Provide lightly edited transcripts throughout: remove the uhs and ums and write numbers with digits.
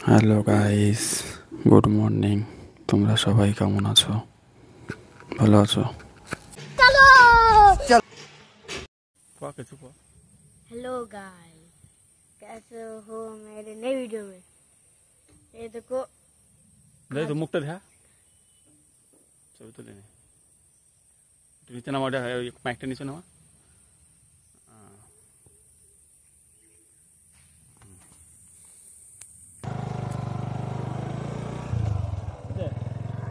Hello guys, good morning. তোমরা সবাই কেমন আছো? ভালো আছো? हेलो गाइस, कैसे हो मेरे नए वीडियो में। ये देखो दे तो मुक्त था छवि तो लेने नीचे नामा माइकटा नीचे नामा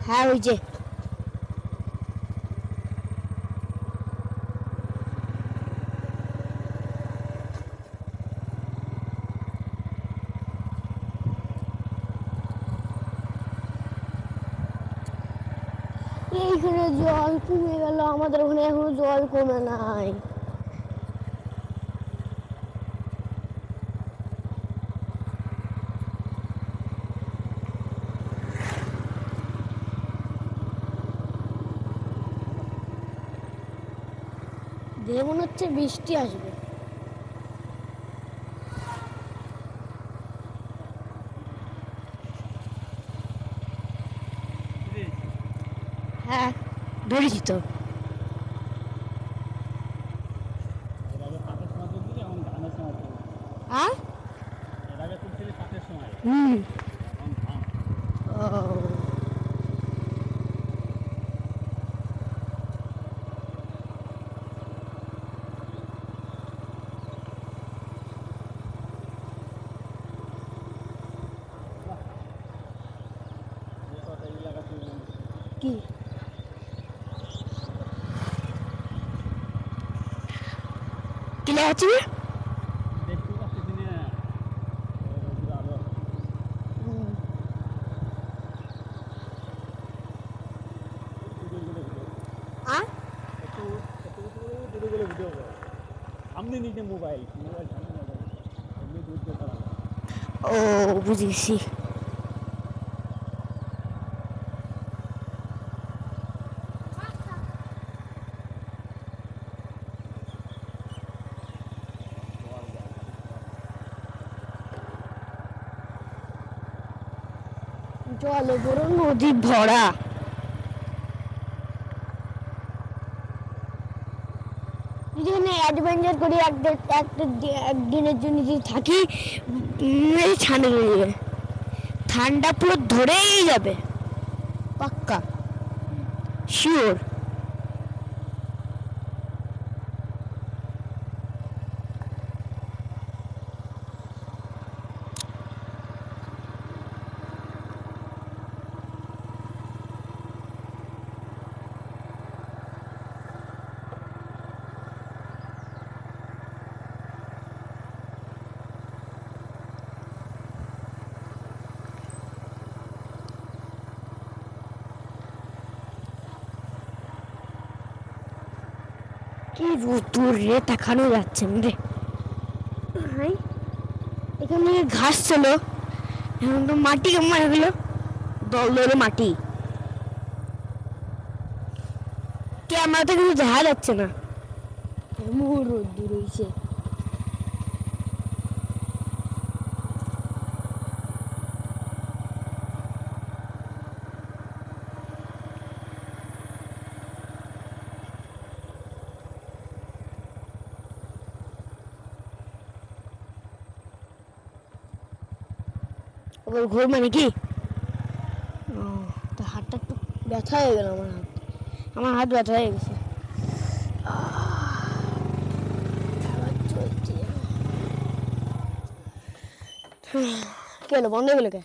हाँ विजय এইখানে জল কমে গেল, আমাদের ওখানে এখনো জল কমে নাই। দেখে মনে হচ্ছে বৃষ্টি আসবে। হ্যাঁ ধরেছি তো। হ্যাঁ হুম কি কি আছে हमने नीचे मोबाइल ও বুঝেছি। জলে বড় নদী ভরা। যদি অ্যাডভেঞ্চার করি একদিনের জন্য যদি থাকি ঠান্ডা লেগে যাবে, ঠান্ডা পুরো ধরেই যাবে পাক্কা শিওর। কি রোদ্দুর রে, তাকানো যাচ্ছে না রে। এখানে ঘাস ছিল, এখন তো মাটি কেমন হয়ে গেল, দল দলে মাটি। ক্যামেরাতে কিন্তু দেখা যাচ্ছে না, এমন রোদ্দুর হয়েছে। ওর ঘুর মানে কি, তো হাতটা একটু ব্যথা হয়ে গেল, আমার হাত ব্যথা হয়ে গেছে। কেন বন্ধ হয়ে গেল, কে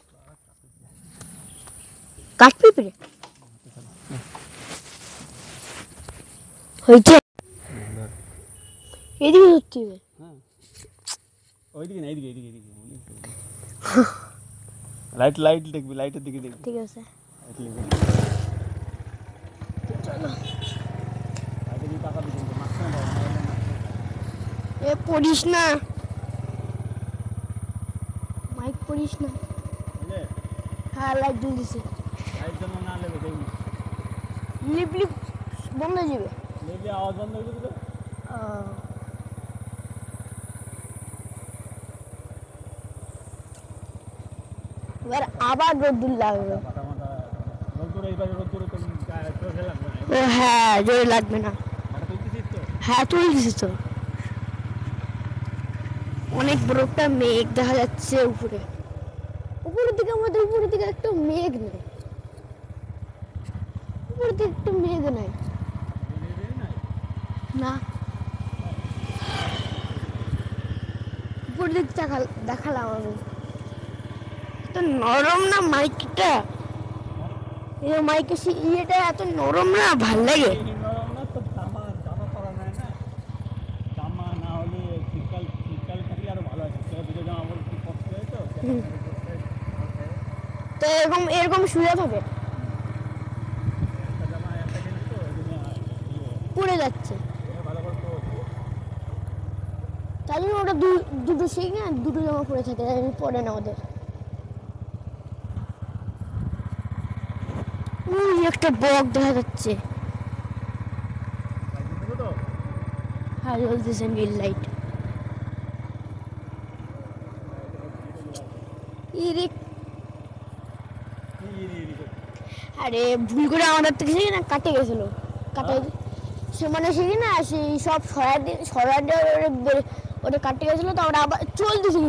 কাটবি পেরে হয়েছে এদিকে ধরতে হবে। ওইদিকে না এইদিকে এইদিকে এইদিকে লাইট লাইট দেখবি, লাইটের দিকে দেখবি। ঠিক আছে চলো। এ পড়িস না, মাইক পড়িস না। হ্যাঁ লাইট জ্বল দিছে, লাইট জন্য না লেগে দেখবি লিপ লিপ বন্ধ হয়ে যাবে, লেগে আওয়াজ বন্ধ হয়ে যাবে। এবার আবার রোদ্দুর লাগবে। পাতা মাথা রোদ্দুরে এইবারে রোদ্দুরে তো চোখে লাগবে না। ও হ্যাঁ, জোরে লাগবে না। পাতা তুলতেছিস তো? হ্যাঁ, তুলছিস তো। অনেক বড় একটা মেঘ দেখা যাচ্ছে উপরে। উপরের দিকে আমাদের উপরের দিকে একটা মেঘ নেই। উপরের দিকে একটু মেঘ নাই। না, উপরের দিক দেখালাম আমি। এত নরম না মাইকটা, এই মাইকের ইয়েটা এত নরম না, ভাল লাগে। এই নরম না তো, জামা পরা নাই না। জামা না হলে শীতকাল থাকলে আরো ভালো হয়। শীতকালে দুটো জামা পরে খুব কষ্ট হয় তো। হুম। তো এরকম শুয়ে থাকে, একটা জামা একটা কিনবি তো ওই জন্য পড়ে যাচ্ছে। ভালো করে তো তাই জন্য ওটা দুটো শিখে দুটো জামা পরে থাকে, পরে না ওদের। ওই একটা বক দেখা যাচ্ছে, দেবো তো। আর জ্বলতেছে নীল লাইট। আরে ভুল করে আমাদের থেকে শিখে না কাটে গেছিল, কাটে সে মানে শিখি না সেই সব সরাতে ওটা কাটে গেছিলো। তো আমরা আবার চলতেছে,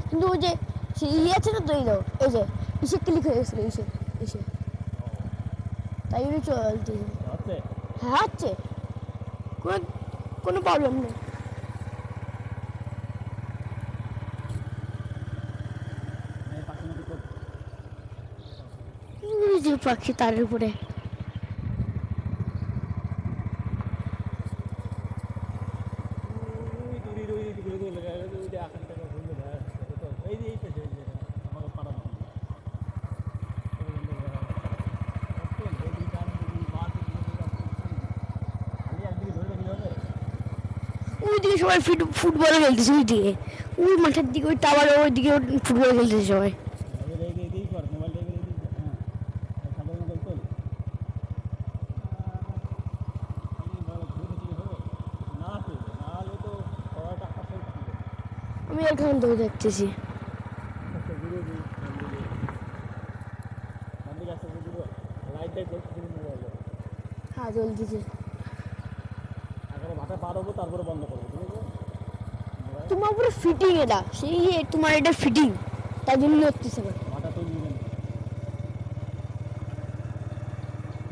কিন্তু ওই যে সে আছে না, তো এই যে ইসে ক্লিক হয়ে গেছিলো, ইসে তাই জন্য চলতেছে। হ্যাঁ, হচ্ছে, কোনো প্রবলেম নেই। ওই যে পাখি তার উপরে। ওইদিকে সবাই ফুটবল খেলতেছে, ওইদিকে ওই মাঠের দিকে, ওই টাওয়ার ওইদিকে ফুটবল খেলতেছে সবাই। আমি এখান থেকে দেখতেছি। হ্যাঁ, জ্বলতেছে। ভাটা পার হবো তারপরে বন্ধ করবো, ঠিক আছে? তোমার পুরো ফিটিং এটা, সেই তোমার এটা ফিটিং, তাই জন্য হচ্ছে না। ভাটা তো নিবেন।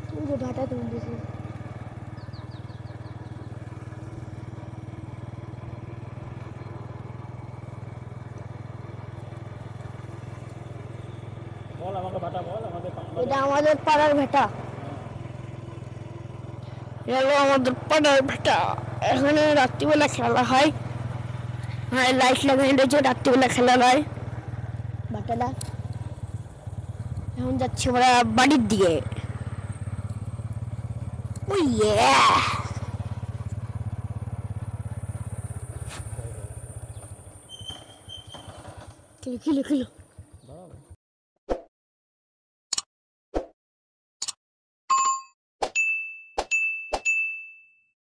তুমি যে ভাটা তুলতেছি, বল আমাকে ভাটা বল, এটা আমাদের পাড়ার ভাটা। আমাদের পাড়ার ভাটা, এখানে রাত্রিবেলা খেলা হয়। হ্যাঁ, লাইট লাগানো রয়েছে, রাত্রিবেলা খেলা হয় ভাটাটা। এখন যাচ্ছি আমরা বাড়ির দিকে। ওই কিলো কিলো কিলো